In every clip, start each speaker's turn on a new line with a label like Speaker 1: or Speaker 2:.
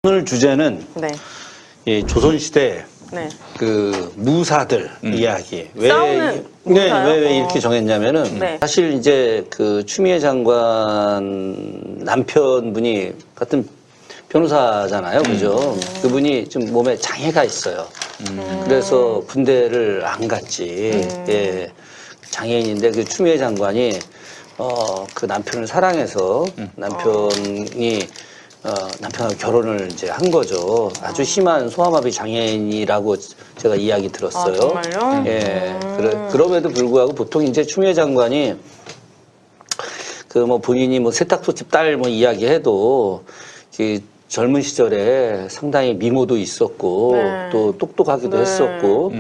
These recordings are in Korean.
Speaker 1: 오늘 주제는
Speaker 2: 네.
Speaker 1: 이 조선시대
Speaker 2: 네.
Speaker 1: 그 무사들 이야기.
Speaker 2: 싸우는 무사요?
Speaker 1: 왜 이렇게 정했냐면은
Speaker 2: 네.
Speaker 1: 사실 이제 그 추미애 장관 남편분이 같은 변호사잖아요. 그죠? 그분이 좀 몸에 장애가 있어요. 그래서 군대를 안 갔지. 예. 장애인인데 그 추미애 장관이 그 남편을 사랑해서 남편이 남편하고 결혼을 이제 한 거죠. 아주 심한 소아마비 장애인이라고 제가 이야기 들었어요.
Speaker 2: 아, 정말요?
Speaker 1: 예. 그럼에도 불구하고 보통 이제 추미애 장관이 그 뭐 본인이 뭐 세탁소집 딸 뭐 이야기해도 그 젊은 시절에 상당히 미모도 있었고
Speaker 2: 네.
Speaker 1: 또 똑똑하기도
Speaker 2: 네.
Speaker 1: 했었고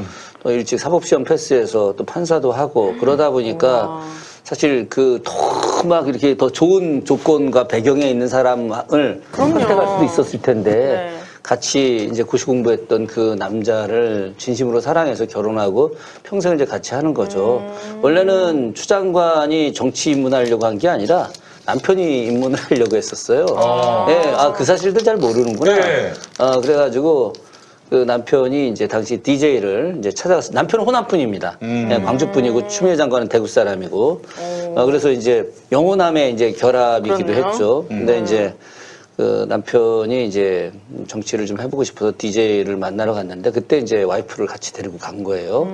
Speaker 1: 또 일찍 사법시험 패스해서 또 판사도 하고 그러다 보니까
Speaker 2: 우와.
Speaker 1: 사실 그 더 막 이렇게 더 좋은 조건과 배경에 있는 사람을 선택할 수도 있었을 텐데
Speaker 2: 네.
Speaker 1: 같이 이제 고시 공부했던 그 남자를 진심으로 사랑해서 결혼하고 평생을 이제 같이 하는 거죠. 원래는 추 장관이 정치 입문하려고 한 게 아니라 남편이 입문을 하려고 했었어요. 예, 그 사실도 잘 모르는구나.
Speaker 3: 네.
Speaker 1: 그래가지고 그 남편이 이제 당시 DJ를 이제 찾아갔어요. 남편은 호남분입니다. 예, 광주분이고 추미애 장관은 대구 사람이고. 그래서 이제 영호남의 이제 결합이기도
Speaker 2: 그렇네요.
Speaker 1: 했죠. 근데 이제 그 남편이 이제 정치를 좀 해보고 싶어서 DJ를 만나러 갔는데 그때 이제 와이프를 같이 데리고 간 거예요.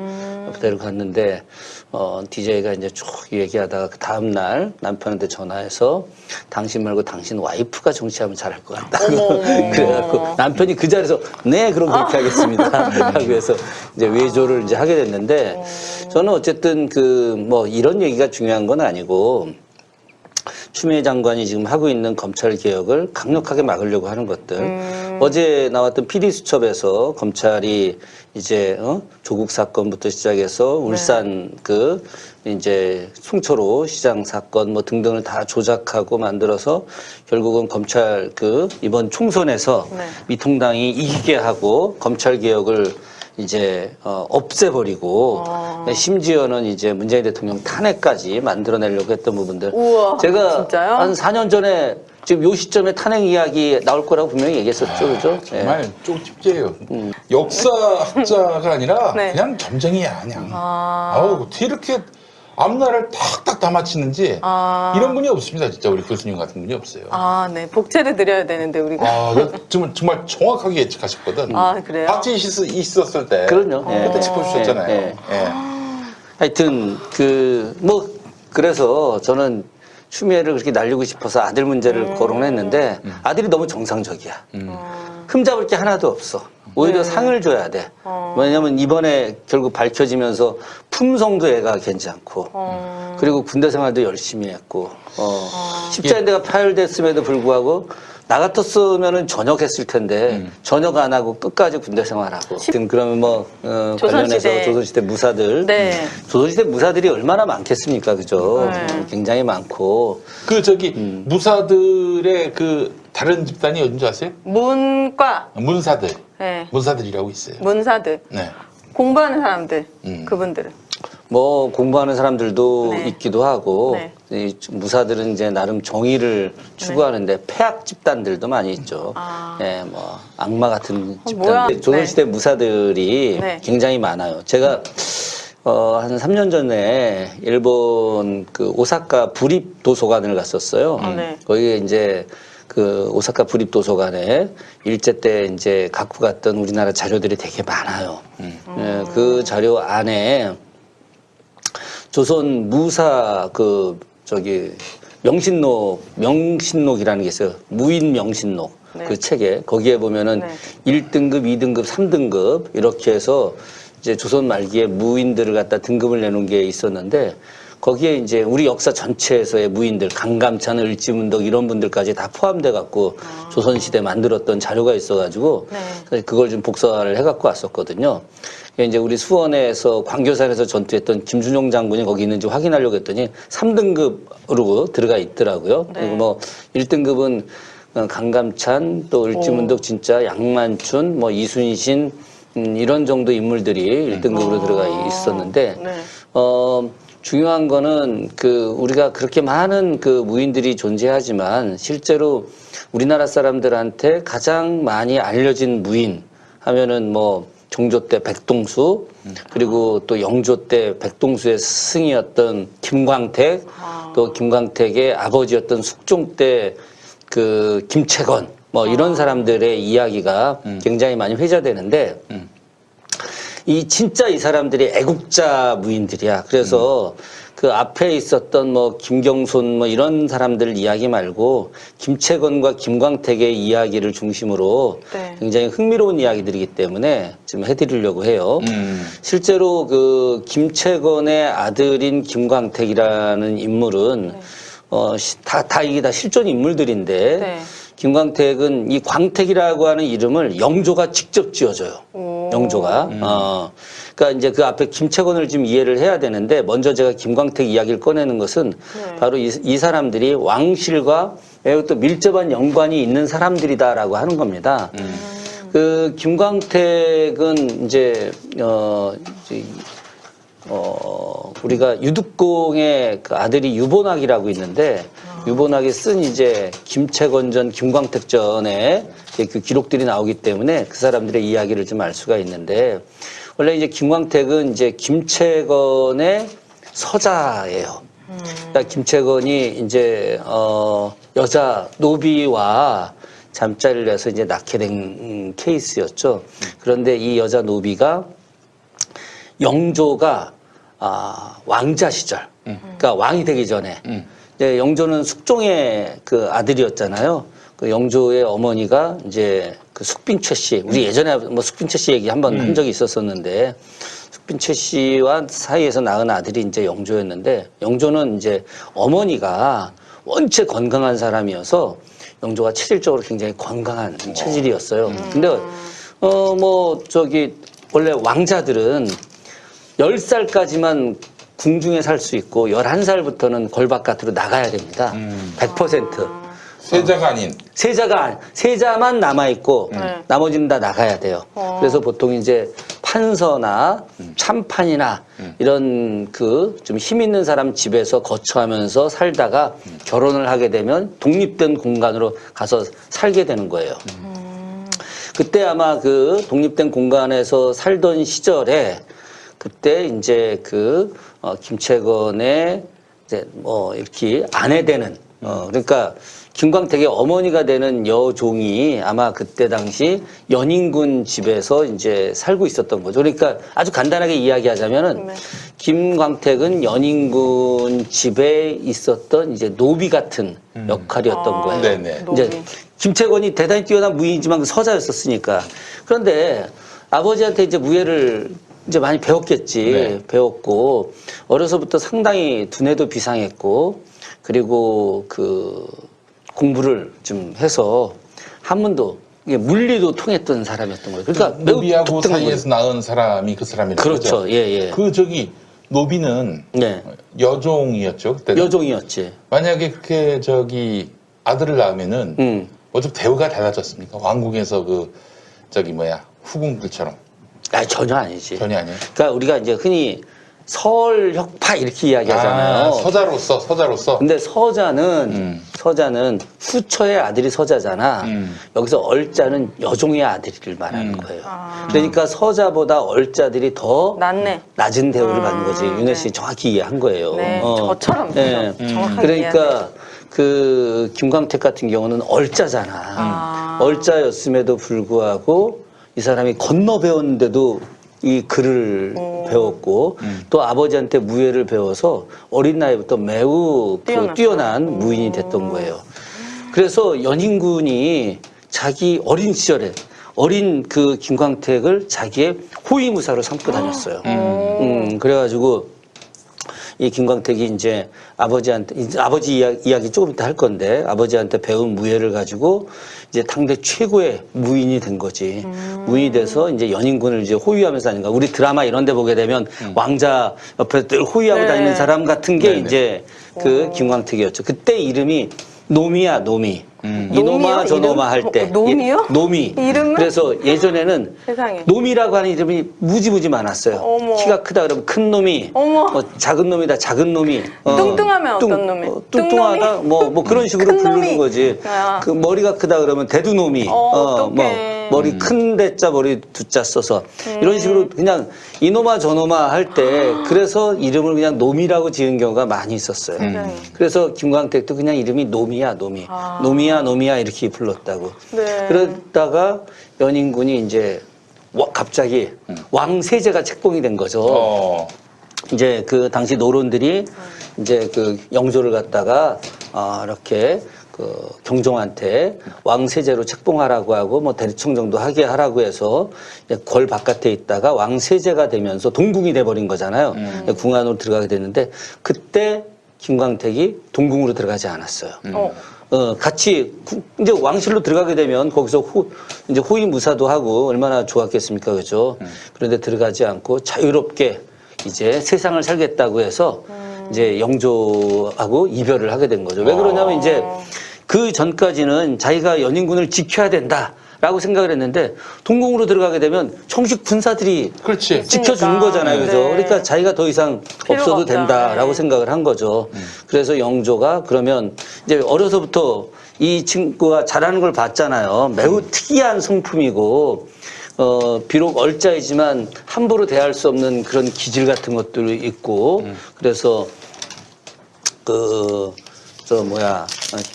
Speaker 1: 데리고 갔는데 DJ가 이제 쭉 얘기하다가 그 다음날 남편한테 전화해서 당신 말고 당신 와이프가 정치하면 잘할 것 같다고 그래갖고 남편이 그 자리에서 네 그럼 그렇게 하겠습니다 하고 해서 이제 외조를 이제 하게 됐는데 저는 어쨌든 그 뭐 이런 얘기가 중요한 건 아니고 추미애 장관이 지금 하고 있는 검찰 개혁을 강력하게 막으려고 하는 것들. 어제 나왔던 PD수첩에서 검찰이 이제 조국 사건부터 시작해서 울산 그 이제 송철호 시장 사건 뭐 등등을 다 조작하고 만들어서 결국은 검찰 그 이번 총선에서
Speaker 2: 네.
Speaker 1: 미통당이 이기게 하고 검찰 개혁을 이제 없애버리고 심지어는 이제 문재인 대통령 탄핵까지 만들어내려고 했던 부분들.
Speaker 2: 우와,
Speaker 1: 제가
Speaker 2: 진짜요?
Speaker 1: 한 4년 전에 지금 요 시점에 탄핵 이야기 나올 거라고 분명히 얘기했었죠, 그죠?
Speaker 3: 정말 쪽집게예요. 역사학자가 아니라
Speaker 2: 네.
Speaker 3: 그냥 점쟁이야, 그냥. 아우, 어떻게 이렇게 앞날을 탁탁 다 맞히는지 이런 분이 없습니다, 진짜 우리 교수님 같은 분이 없어요.
Speaker 2: 네. 복채를 드려야 되는데, 우리가.
Speaker 3: 정말 정확하게 예측하셨거든.
Speaker 2: 그래요?
Speaker 3: 박지 있었을 때.
Speaker 1: 그럼요.
Speaker 3: 그때 짚어주셨잖아요.
Speaker 1: 예,
Speaker 3: 예.
Speaker 1: 하여튼 그래서 저는 추미애를 그렇게 날리고 싶어서 아들 문제를 거론했는데 아들이 너무 정상적이야. 흠잡을 게 하나도 없어. 오히려 상을 줘야 돼. 왜냐면 이번에 결국 밝혀지면서 품성도 애가 괜찮고 그리고 군대 생활도 열심히 했고 십자인대가 파열됐음에도 불구하고 나 같았으면은 전역했을 텐데 전역 안 하고 끝까지 군대 생활하고 그러면 뭐 관련해서 조선시대 무사들
Speaker 2: 네.
Speaker 1: 조선시대 무사들이 얼마나 많겠습니까, 그죠? 굉장히 많고
Speaker 3: 무사들의 그 다른 집단이 어딘지 아세요?
Speaker 2: 문과.
Speaker 3: 문사들.
Speaker 2: 네.
Speaker 3: 문사들이라고 있어요.
Speaker 2: 문사들.
Speaker 3: 네.
Speaker 2: 공부하는 사람들. 그분들은.
Speaker 1: 뭐 공부하는 사람들도
Speaker 2: 네.
Speaker 1: 있기도 하고
Speaker 2: 네.
Speaker 1: 이 무사들은 이제 나름 정의를 추구하는데 폐악 집단들도 많이 있죠. 예, 뭐 악마 같은
Speaker 2: 뭐야?
Speaker 1: 집단들. 조선시대 무사들이
Speaker 2: 네.
Speaker 1: 굉장히 많아요. 제가 한 3년 전에 일본 그 오사카 부립 도서관을 갔었어요.
Speaker 2: 네.
Speaker 1: 거기에 이제 그 오사카 부립 도서관에 일제 때 이제 갖고 갔던 우리나라 자료들이 되게 많아요. 예, 그 자료 안에 조선 무사 명신록이라는 게 있어요. 무인 명신록.
Speaker 2: 네.
Speaker 1: 그 책에 거기에 보면은
Speaker 2: 네.
Speaker 1: 1등급, 2등급, 3등급 이렇게 해서 이제 조선 말기에 무인들을 갖다 등급을 내놓은 게 있었는데 거기에 이제 우리 역사 전체에서의 무인들, 강감찬, 을지문덕 이런 분들까지 다 포함돼 갖고 조선시대 만들었던 자료가 있어가지고 사실 그걸 좀 복사를 해갖고 왔었거든요. 이제 우리 수원에서 광교산에서 전투했던 김준용 장군이 거기 있는지 확인하려고 했더니 3등급으로 들어가 있더라고요.
Speaker 2: 네.
Speaker 1: 그리고 뭐 1등급은 강감찬, 또 을지문덕 진짜 양만춘, 뭐 이순신 이런 정도 인물들이 1등급으로 들어가 있었는데
Speaker 2: 네.
Speaker 1: 중요한 거는 우리가 그렇게 많은 무인들이 존재하지만 실제로 우리나라 사람들한테 가장 많이 알려진 무인 하면은 뭐 종조 때 백동수 그리고 또 영조 때 백동수의 스승이었던 김광택 또 김광택의 아버지였던 숙종 때 김채건 뭐 이런 사람들의 이야기가 굉장히 많이 회자되는데 진짜 이 사람들이 애국자 무인들이야. 그래서 그 앞에 있었던 뭐 김경손 뭐 이런 사람들 이야기 말고 김채건과 김광택의 이야기를 중심으로
Speaker 2: 네.
Speaker 1: 굉장히 흥미로운 이야기들이기 때문에 좀 해드리려고 해요. 실제로 김채건의 아들인 김광택이라는 인물은 이게 다 실존 인물들인데
Speaker 2: 네.
Speaker 1: 김광택은 이 광택이라고 하는 이름을 영조가 직접 지어줘요. 영조가. 그러니까 이제 그 앞에 김채건을 좀 이해를 해야 되는데 먼저 제가 김광택 이야기를 꺼내는 것은 바로 이 사람들이 왕실과 매우 또 밀접한 연관이 있는 사람들이다라고 하는 겁니다. 김광택은 이제 우리가 유득공의 아들이 유본학이라고 있는데 유본학이 쓴 이제 김채건전, 김광택전에 그 기록들이 나오기 때문에 그 사람들의 이야기를 좀 알 수가 있는데 원래 이제 김광택은 이제 김채건의 서자예요. 그러니까 김채건이 이제 여자 노비와 잠자리를 해서 이제 낳게 된 케이스였죠. 그런데 이 여자 노비가 영조가 왕자 시절, 그러니까 왕이 되기 전에 이제 영조는 숙종의 아들이었잖아요. 그 영조의 어머니가 이제 숙빈최 씨, 우리 예전에 뭐 숙빈최 씨 얘기 한번 한 적이 있었었는데 숙빈최 씨와 사이에서 낳은 아들이 이제 영조였는데 영조는 이제 어머니가 원체 건강한 사람이어서 영조가 체질적으로 굉장히 건강한 체질이었어요. 근데 원래 왕자들은 10살까지만 궁중에 살 수 있고 11살부터는 궐 바깥으로 나가야 됩니다. 100%.
Speaker 3: 세자가 아닌.
Speaker 1: 세자만 남아있고 나머지는 다 나가야 돼요. 그래서 보통 이제 판서나 참판이나 이런 좀 힘 있는 사람 집에서 거처하면서 살다가 결혼을 하게 되면 독립된 공간으로 가서 살게 되는 거예요. 그때 아마 독립된 공간에서 살던 시절에 그때 이제 김채건의 이제 이렇게 아내 되는 그러니까 김광택의 어머니가 되는 여종이 아마 그때 당시 연인군 집에서 이제 살고 있었던 거죠. 그러니까 아주 간단하게 이야기하자면은 김광택은 연인군 집에 있었던 이제 노비 같은 역할이었던 거예요.
Speaker 3: 네네.
Speaker 1: 이제 김채건이 대단히 뛰어난 무인이지만 서자였었으니까. 그런데 아버지한테 이제 무예를 이제 많이 배웠겠지.
Speaker 3: 네.
Speaker 1: 배웠고 어려서부터 상당히 두뇌도 비상했고 그리고 공부를 좀 해서 한문도 물리도 통했던 사람이었던 거예요. 그러니까 매우
Speaker 3: 노비하고
Speaker 1: 독특한
Speaker 3: 사이에서 낳은 사람이 그 사람이라고.
Speaker 1: 그렇죠. 예.
Speaker 3: 노비는
Speaker 1: 네.
Speaker 3: 여종이었죠 그때.
Speaker 1: 여종이었지.
Speaker 3: 만약에 그렇게 아들을 낳으면은 어차피 대우가 달라졌습니까? 왕궁에서 후궁들처럼.
Speaker 1: 전혀 아니지.
Speaker 3: 전혀 아니에요.
Speaker 1: 그러니까 우리가 이제 흔히 서울혁파 이렇게 이야기하잖아요.
Speaker 3: 서자로서.
Speaker 1: 근데 서자는 후처의 아들이 서자잖아. 여기서 얼자는 여종의 아들을 말하는 거예요. 그러니까 서자보다 얼자들이 더
Speaker 2: 낫네.
Speaker 1: 낮은 대우를 받는 거지. 윤혜 씨 정확히 이해한 거예요.
Speaker 2: 네, 저처럼
Speaker 1: 네.
Speaker 2: 정확하게
Speaker 1: 그러니까 김광택 같은 경우는 얼자잖아. 얼자였음에도 불구하고 이 사람이 건너 배웠는데도 이 글을 배웠고 또 아버지한테 무예를 배워서 어린 나이부터 매우 뛰어난 무인이 됐던 거예요. 그래서 연인군이 자기 어린 시절에 어린 김광택을 자기의 호위무사로 삼고 다녔어요. 그래가지고 이 김광택이 이제 아버지 이야기 조금 이따 할 건데 아버지한테 배운 무예를 가지고 이제 당대 최고의 무인이 된 거지. 무인이 돼서 이제 연인군을 이제 호위하면서 다니까 우리 드라마 이런 데 보게 되면 왕자 옆에 늘 호위하고 다니는 사람 같은 게 이제 김광택이었죠. 그때 이름이 노미야, 노미. 이노마 저노마 할 때
Speaker 2: 놈이요?
Speaker 1: 노미.
Speaker 2: 이름은?
Speaker 1: 그래서 예전에는
Speaker 2: 세상에.
Speaker 1: 노미라고 하는 이름이 무지무지 많았어요.
Speaker 2: 어머.
Speaker 1: 키가 크다 그러면 큰 놈이,
Speaker 2: 어머.
Speaker 1: 뭐 작은 놈이다 작은 놈이,
Speaker 2: 뚱뚱하면 어떤 놈이?
Speaker 1: 뚱뚱하다 뭐 그런 식으로
Speaker 2: 큰
Speaker 1: 부르는
Speaker 2: 놈이?
Speaker 1: 거지.
Speaker 2: 아.
Speaker 1: 그 머리가 크다 그러면 대두놈이,
Speaker 2: 어떡해.
Speaker 1: 머리 큰 대자 머리 두자 써서 이런 식으로 그냥 이노마 저노마 할 때 그래서 이름을 그냥 놈이라고 지은 경우가 많이 있었어요. 그래서 김광택도 그냥 이름이 놈이야 놈이, 놈이야 이렇게 불렀다고.
Speaker 2: 네.
Speaker 1: 그러다가 연인군이 이제 갑자기 왕세제가 책봉이 된 거죠. 이제 그 당시 노론들이 이제 그 영조를 갖다가 이렇게 그 경종한테 왕세제로 책봉하라고 하고 뭐 대리청정도 하게 하라고 해서 궐 바깥에 있다가 왕세제가 되면서 동궁이 돼버린 거잖아요. 궁 안으로 들어가게 됐는데 그때 김광택이 동궁으로 들어가지 않았어요. 같이 이제 왕실로 들어가게 되면 거기서 이제 호위무사도 하고 얼마나 좋았겠습니까, 그죠? 그런데 들어가지 않고 자유롭게 이제 세상을 살겠다고 해서 이제 영조하고 이별을 하게 된 거죠. 왜 그러냐면 이제 그 전까지는 자기가 연인군을 지켜야 된다라고 생각을 했는데 동궁으로 들어가게 되면 정식 군사들이
Speaker 3: 그렇지.
Speaker 1: 지켜주는 거잖아요, 그죠?
Speaker 2: 네.
Speaker 1: 그러니까 자기가 더 이상 없어도
Speaker 2: 없다.
Speaker 1: 된다라고
Speaker 2: 네.
Speaker 1: 생각을 한 거죠. 그래서 영조가 그러면 이제 어려서부터 이 친구가 잘하는 걸 봤잖아요. 매우 특이한 성품이고, 비록 얼짜이지만 함부로 대할 수 없는 그런 기질 같은 것들이 있고, 그래서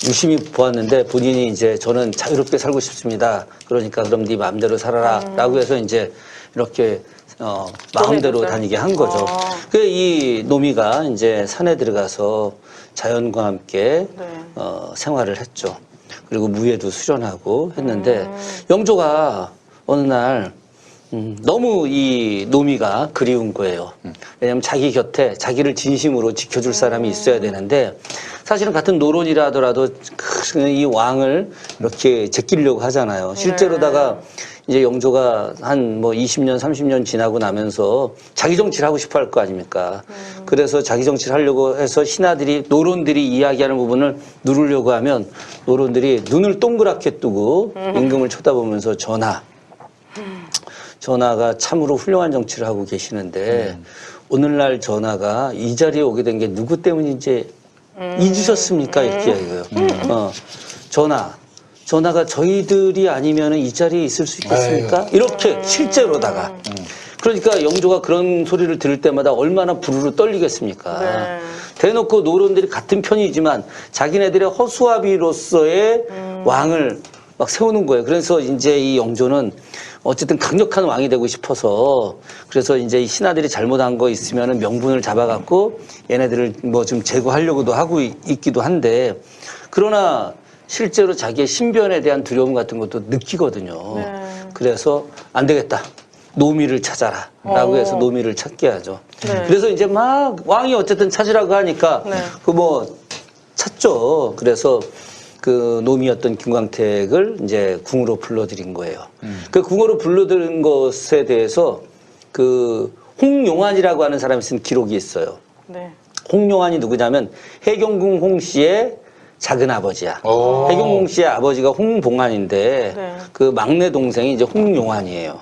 Speaker 1: 유심히 보았는데 본인이 이제 저는 자유롭게 살고 싶습니다. 그러니까 그럼 네 마음대로 살아라라고 해서 이제 이렇게 마음대로 다니게 한 거죠. 그 이 노미가 이제 산에 들어가서 자연과 함께 생활을 했죠. 그리고 무예도 수련하고 했는데 영조가 어느 날 너무 이 노미가 그리운 거예요. 왜냐하면 자기 곁에 자기를 진심으로 지켜줄 사람이 있어야 되는데 사실은 같은 노론이라 하더라도 이 왕을 이렇게 제끼려고 하잖아요. 실제로다가 이제 영조가 한 뭐 20년, 30년 지나고 나면서 자기 정치를 하고 싶어 할 거 아닙니까? 그래서 자기 정치를 하려고 해서 신하들이, 노론들이 이야기하는 부분을 누르려고 하면 노론들이 눈을 동그랗게 뜨고 임금을 쳐다보면서 전하가 참으로 훌륭한 정치를 하고 계시는데 오늘날 전하가 이 자리에 오게 된 게 누구 때문인지 잊으셨습니까? 이렇게 이야기해요. 전하가 저희들이 아니면 이 자리에 있을 수 있겠습니까? 이렇게 실제로다가. 그러니까 영조가 그런 소리를 들을 때마다 얼마나 부르르 떨리겠습니까?
Speaker 2: 네.
Speaker 1: 대놓고 노론들이 같은 편이지만 자기네들의 허수아비로서의 왕을 막 세우는 거예요. 그래서 이제 이 영조는 어쨌든 강력한 왕이 되고 싶어서 그래서 이제 이 신하들이 잘못한 거 있으면은 명분을 잡아갖고 얘네들을 뭐 좀 제거하려고도 하고 있기도 한데 그러나 실제로 자기의 신변에 대한 두려움 같은 것도 느끼거든요. 그래서 안 되겠다. 노미를 찾아라. 라고 해서 노미를 찾게 하죠. 그래서 이제 막 왕이 어쨌든 찾으라고 하니까 그 뭐 찾죠. 그래서 그 노미였던 김광택을 이제 궁으로 불러들인 거예요. 그 궁으로 불러들인 것에 대해서 그 홍용안이라고 하는 사람이 쓴 기록이 있어요. 홍용안이 누구냐면 해경궁 홍씨의 작은 아버지야. 해경궁 씨의 아버지가 홍봉안인데 그 막내 동생이 이제 홍용안이에요.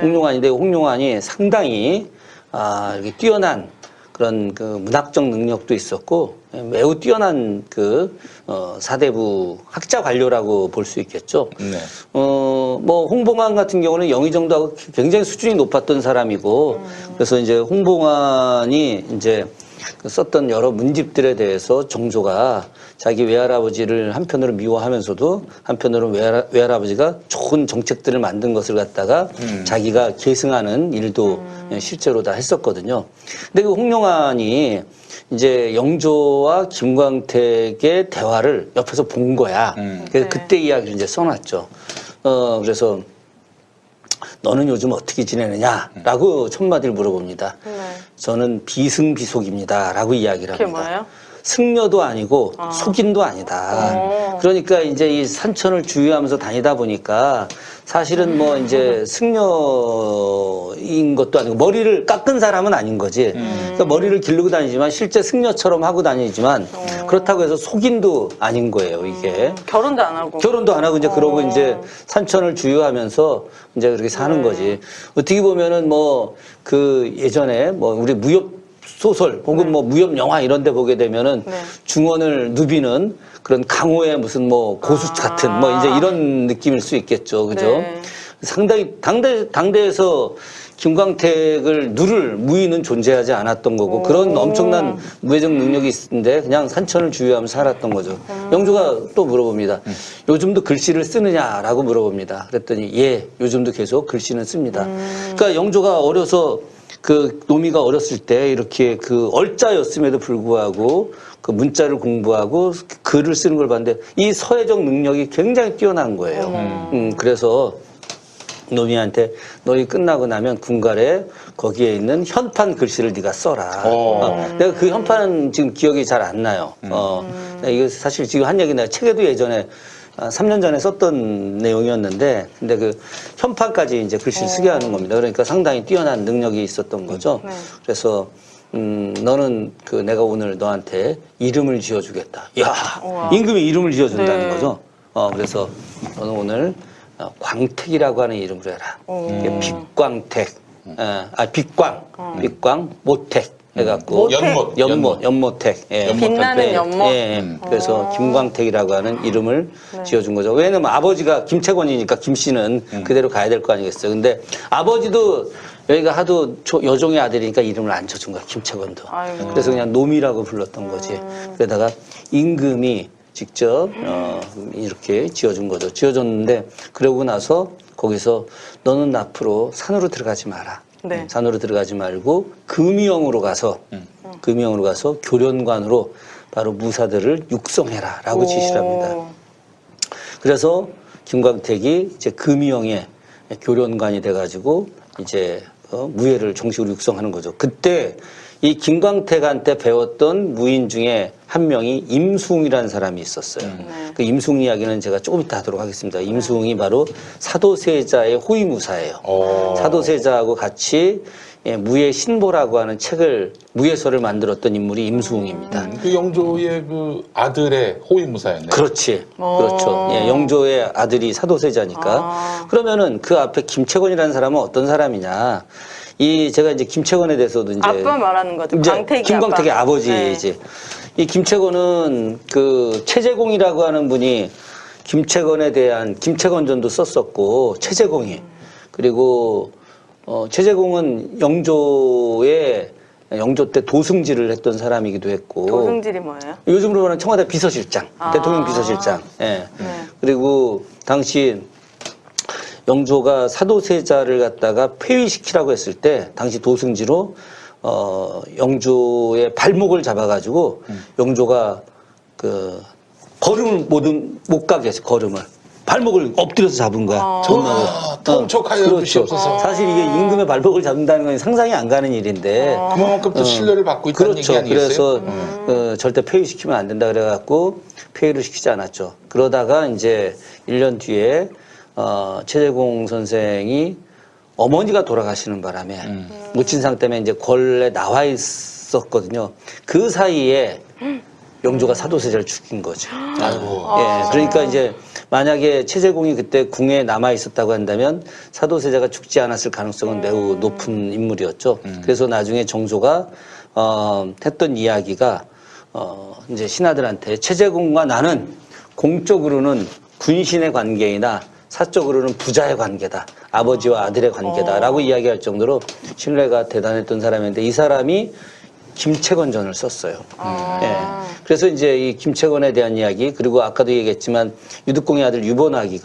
Speaker 1: 홍용안인데 홍용안이 상당히 이렇게 뛰어난 그런 그 문학적 능력도 있었고 매우 뛰어난 그 사대부 학자 관료라고 볼 수 있겠죠. 뭐 홍봉안 같은 경우는 영의정도하고 굉장히 수준이 높았던 사람이고 그래서 이제 홍봉안이 이제 썼던 여러 문집들에 대해서 정조가 자기 외할아버지를 한편으로 미워하면서도 한편으로 외할아버지가 좋은 정책들을 만든 것을 갖다가 자기가 계승하는 일도 실제로 다 했었거든요. 근데 그 홍용안이 이제 영조와 김광택의 대화를 옆에서 본 거야. 그래서 그때 이야기를 이제 써놨죠. 그래서 너는 요즘 어떻게 지내느냐라고 첫 마디를 물어봅니다. 저는 비승비속입니다라고 이야기를
Speaker 2: 그게
Speaker 1: 합니다.
Speaker 2: 뭐예요?
Speaker 1: 승려도 아니고 속인도 아니다. 그러니까 이제 이 산천을 주유하면서 다니다 보니까 사실은 뭐 이제 승려인 것도 아니고 머리를 깎은 사람은 아닌 거지. 그러니까 머리를 기르고 다니지만 실제 승려처럼 하고 다니지만 그렇다고 해서 속인도 아닌 거예요, 이게.
Speaker 2: 결혼도 안 하고.
Speaker 1: 결혼도 안 하고 이제 그러고 이제 산천을 주유하면서 이제 그렇게 사는 거지. 어떻게 보면은 뭐 그 예전에 뭐 우리 무협 소설 혹은 뭐 무협 영화 이런 데 보게 되면은 중원을 누비는 그런 강호의 무슨 뭐 고수 같은 뭐 이제 이런 느낌일 수 있겠죠. 그죠?
Speaker 2: 네.
Speaker 1: 상당히 당대에서 김광택을 누를 무인은 존재하지 않았던 거고 그런 엄청난 무예적 능력이 있는데 그냥 산천을 주유하면서 살았던 거죠. 영조가 또 물어봅니다. 요즘도 글씨를 쓰느냐라고 물어봅니다. 그랬더니 예, 요즘도 계속 글씨는 씁니다. 그러니까 영조가 어려서 그 노미가 어렸을 때 이렇게 그 얼자였음에도 불구하고 그 문자를 공부하고 글을 쓰는 걸 봤는데 이 서예적 능력이 굉장히 뛰어난 거예요. 그래서 노미한테 너희 끝나고 나면 군갈에 거기에 있는 현판 글씨를 네가 써라. 내가 그 현판은 지금 기억이 잘 안 나요. 이거 사실 지금 한 얘기 내가 책에도 예전에 3년 전에 썼던 내용이었는데, 근데 그 현판까지 이제 글씨를 쓰게 하는 겁니다. 그러니까 상당히 뛰어난 능력이 있었던 거죠. 그래서 너는 그 내가 오늘 너한테 이름을 지어주겠다. 야, 임금이 이름을 지어준다는 거죠. 그래서 너는 오늘 광택이라고 하는 이름으로 해라. 이게 빛광택, 빛광, 모택 해갖고 연모택, 예.
Speaker 2: 빛나는 연못.
Speaker 1: 예. 그래서 김광택이라고 하는 이름을 지어준 거죠. 왜냐면 아버지가 김채권이니까 김 씨는 그대로 가야 될 거 아니겠어요. 근데 아버지도 여기가 하도 여종의 아들이니까 이름을 안 지어준 거야, 김채권도.
Speaker 2: 아이고.
Speaker 1: 그래서 그냥 노미라고 불렀던 거지. 그러다가 임금이 직접 이렇게 지어준 거죠. 지어줬는데 그러고 나서 거기서 너는 앞으로 산으로 들어가지 마라.
Speaker 2: 네.
Speaker 1: 산으로 들어가지 말고 금이영으로 가서 교련관으로 바로 무사들을 육성해라라고 지시를 합니다. 그래서 김광택이 이제 금이영의 교련관이 돼가지고 이제 무예를 정식으로 육성하는 거죠. 그때 이 김광택한테 배웠던 무인 중에 한 명이 임숭이라는 사람이 있었어요. 그 임숭 이야기는 제가 조금 이따 하도록 하겠습니다. 임숭이 바로 사도세자의 호위무사예요. 사도세자하고 같이 무예 신보라고 하는 무예서를 만들었던 인물이 임숭입니다.
Speaker 3: 그 영조의 그 아들의 호위무사였네요.
Speaker 1: 그렇지. 그렇죠. 예, 영조의 아들이 사도세자니까. 그러면은 그 앞에 김채권이라는 사람은 어떤 사람이냐. 제가 이제 김채권에 대해서도 이제.
Speaker 2: 아빠 말하는 거죠.
Speaker 1: 김광택의 아버지이지.
Speaker 2: 네.
Speaker 1: 이 김채권은 그 최재공이라고 하는 분이 김채권에 대한 김채권전도 썼었고, 최재공이. 그리고, 최재공은 영조 때 도승지를 했던 사람이기도 했고.
Speaker 2: 도승질이 뭐예요?
Speaker 1: 요즘으로 말하면 청와대 비서실장, 대통령 비서실장. 예. 그리고 당시 영조가 사도세자를 갖다가 폐위시키라고 했을 때 당시 도승지로 영조의 발목을 잡아가지고 영조가 그 걸음을 못 가게 했어. 걸음을 발목을 엎드려서 잡은 거야. 정말
Speaker 3: 통촉하여
Speaker 1: 그렇죠.
Speaker 3: 주시옵소서.
Speaker 1: 사실 이게 임금의 발목을 잡는다는 건 상상이 안 가는 일인데
Speaker 3: 그만큼 또 신뢰를 받고 있다는
Speaker 1: 그렇죠.
Speaker 3: 얘기 아니겠어요?
Speaker 1: 그래서 절대 폐위시키면 안 된다 그래갖고 폐위를 시키지 않았죠. 그러다가 이제 1년 뒤에 최재공 선생이 어머니가 돌아가시는 바람에 무친상 때문에 이제 궐에 나와 있었거든요. 그 사이에 영조가 사도세자를 죽인 거죠.
Speaker 3: 아이고.
Speaker 1: 예, 그러니까 이제 만약에 최재공이 그때 궁에 남아 있었다고 한다면 사도세자가 죽지 않았을 가능성은 매우 높은 인물이었죠. 그래서 나중에 정조가 했던 이야기가 이제 신하들한테 최재공과 나는 공적으로는 군신의 관계이나 사적으로는 부자의 관계다. 아버지와 아들의 관계다라고 이야기할 정도로 신뢰가 대단했던 사람인데 이 사람이 김채권전을 썼어요. 예. 그래서 이제 이 김채권에 대한 이야기 그리고 아까도 얘기했지만 유득공의 아들 유본학이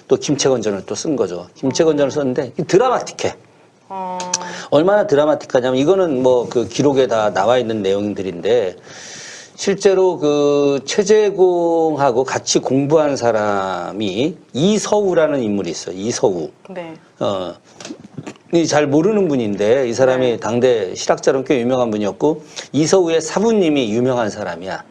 Speaker 1: 또 김채권전을 또 쓴 거죠. 김채권전을 썼는데 드라마틱해. 얼마나 드라마틱하냐면 이거는 뭐 그 기록에 다 나와 있는 내용들인데 실제로 그 최재공하고 같이 공부한 사람이 이서우라는 인물이 있어요. 이서우.
Speaker 2: 네.
Speaker 1: 잘 모르는 분인데 이 사람이 당대 실학자로 꽤 유명한 분이었고 이서우의 사부님이 유명한 사람이야.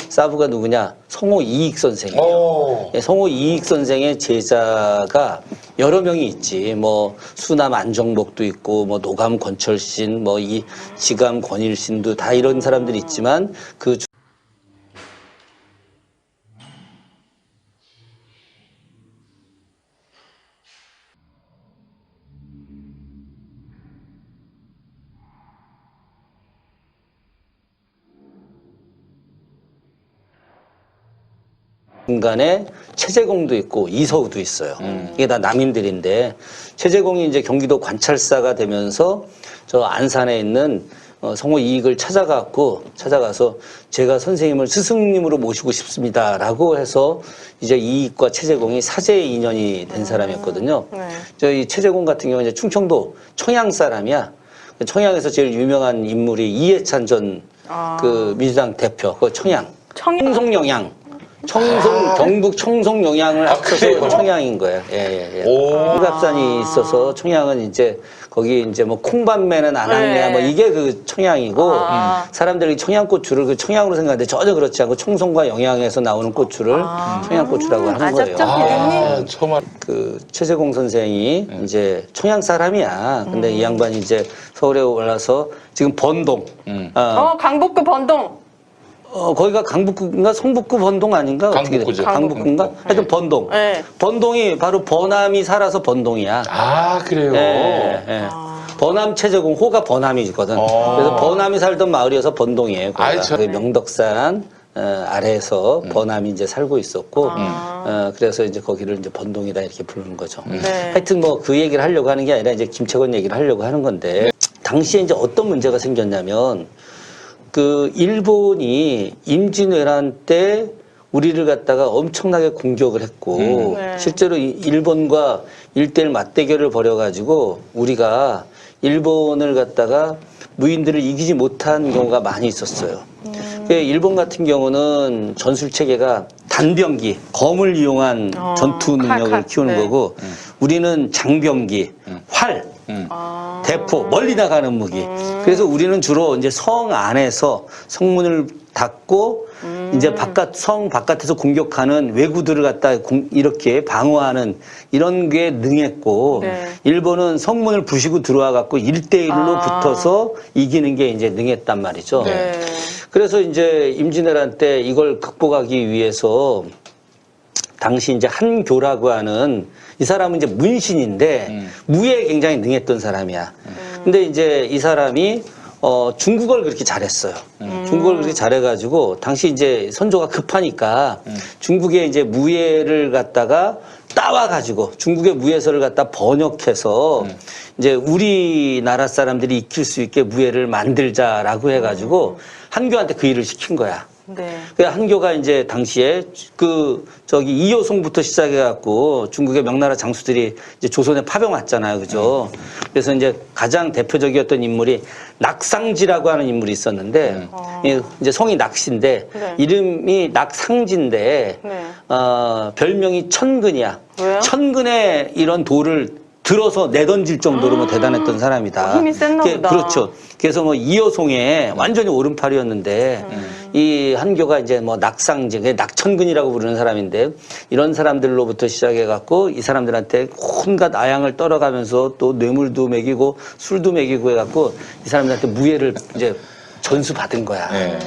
Speaker 1: 사부가 누구냐? 성호 이익 선생이에요.
Speaker 3: 오.
Speaker 1: 성호 이익 선생의 제자가 여러 명이 있지. 뭐 수남 안정복도 있고 뭐 노감 권철신, 뭐 이 지감 권일신도 다 이런 사람들이 있지만 그 중간에 최재공도 있고 이서우도 있어요. 이게 다 남인들인데 최재공이 이제 경기도 관찰사가 되면서 저 안산에 있는 성호 이익을 찾아가서 제가 선생님을 스승님으로 모시고 싶습니다라고 해서 이제 이익과 최재공이 사제의 인연이 된 사람이었거든요.
Speaker 2: 네.
Speaker 1: 저희 최재공 같은 경우는 이제 충청도 청양 사람이야. 청양에서 제일 유명한 인물이 이해찬 전 그 민주당 대표, 그 청양. 청송영양. 경북 청송영양을 합쳐서
Speaker 3: 그래요?
Speaker 1: 청양인 거예요. 예.
Speaker 3: 오.
Speaker 1: 일갑산이 있어서 청양은 이제 거기 이제 뭐 콩밤매는 안 하느냐
Speaker 2: 네.
Speaker 1: 뭐 이게 그 청양이고 사람들이 청양고추를 그 청양으로 생각하는데 전혀 그렇지 않고 청송과 영양에서 나오는 고추를 청양고추라고 하는 거예요.
Speaker 3: 아, 처음 알.
Speaker 1: 그 최재공 선생이 이제 청양 사람이야. 근데 이 양반이 이제 서울에 올라서 지금 번동.
Speaker 2: 강북구 번동.
Speaker 1: 거기가 강북구인가 성북구 번동 아닌가?
Speaker 3: 강북구죠.
Speaker 1: 강북구인가? 하여튼 번동.
Speaker 2: 네.
Speaker 1: 번동이 바로 번암이 살아서 번동이야.
Speaker 3: 아, 그래요?
Speaker 1: 예. 번암 최재공 호가 번암이거든. 그래서 번암이 살던 마을이어서 번동이에요.
Speaker 3: 아이, 저-
Speaker 1: 그 명덕산 아래에서 번암이 이제 살고 있었고, 그래서 이제 거기를 이제 번동이다 이렇게 부르는 거죠.
Speaker 2: 네.
Speaker 1: 하여튼 뭐 그 얘기를 하려고 하는 게 아니라 이제 김채권 얘기를 하려고 하는 건데, 당시에 이제 어떤 문제가 생겼냐면, 그 일본이 임진왜란 때 우리를 갖다가 엄청나게 공격을 했고
Speaker 2: 네.
Speaker 1: 실제로 일본과 1대1 맞대결을 벌여가지고 우리가 일본을 갖다가 무인들을 이기지 못한 경우가 많이 있었어요. 일본 같은 경우는 전술 체계가 단병기, 검을 이용한 전투 능력을
Speaker 2: 칼.
Speaker 1: 키우는
Speaker 2: 네.
Speaker 1: 거고 우리는 장병기, 활, 대포, 멀리 나가는 무기. 그래서 우리는 주로 이제 성 안에서 성문을 닫고 이제 성 바깥에서 공격하는 왜구들을 갖다 이렇게 방어하는 이런 게 능했고
Speaker 2: 네.
Speaker 1: 일본은 성문을 부시고 들어와 갖고 1대1로 붙어서 이기는 게 이제 능했단 말이죠.
Speaker 2: 네.
Speaker 1: 그래서 이제 임진왜란 때 이걸 극복하기 위해서 당시 이제 한교라고 하는 이 사람은 이제 문신인데 무예에 굉장히 능했던 사람이야. 근데 이제 이 사람이 중국어를 그렇게 잘했어요. 중국어를 그렇게 잘해가지고 당시 이제 선조가 급하니까 중국의 이제 무예를 갖다가 따와가지고 중국의 무예서를 갖다 번역해서 이제 우리나라 사람들이 익힐 수 있게 무예를 만들자라고 해가지고 한교한테 그 일을 시킨 거야.
Speaker 2: 네.
Speaker 1: 그 한교가 이제 당시에 이효송부터 시작해갖고 중국의 명나라 장수들이 이제 조선에 파병 왔잖아요. 그죠? 그래서 이제 가장 대표적이었던 인물이 낙상지라고 하는 인물이 있었는데 이제 성이 낙시인데
Speaker 2: 네.
Speaker 1: 이름이 낙상지인데
Speaker 2: 네.
Speaker 1: 별명이 천근이야.
Speaker 2: 왜요?
Speaker 1: 천근의 이런 돌을 들어서 내던질 정도로 뭐 대단했던 사람이다.
Speaker 2: 힘이 셌나 보다.
Speaker 1: 그렇죠. 그래서 뭐 이여송의 완전히 오른팔이었는데 이 한교가 이제 뭐 낙상지, 낙천근이라고 부르는 사람인데 이런 사람들로부터 시작해갖고 이 사람들한테 온갖 아양을 떨어가면서 또 뇌물도 먹이고 술도 먹이고 해갖고 이 사람들한테 무예를 이제 전수받은 거야.
Speaker 3: 네.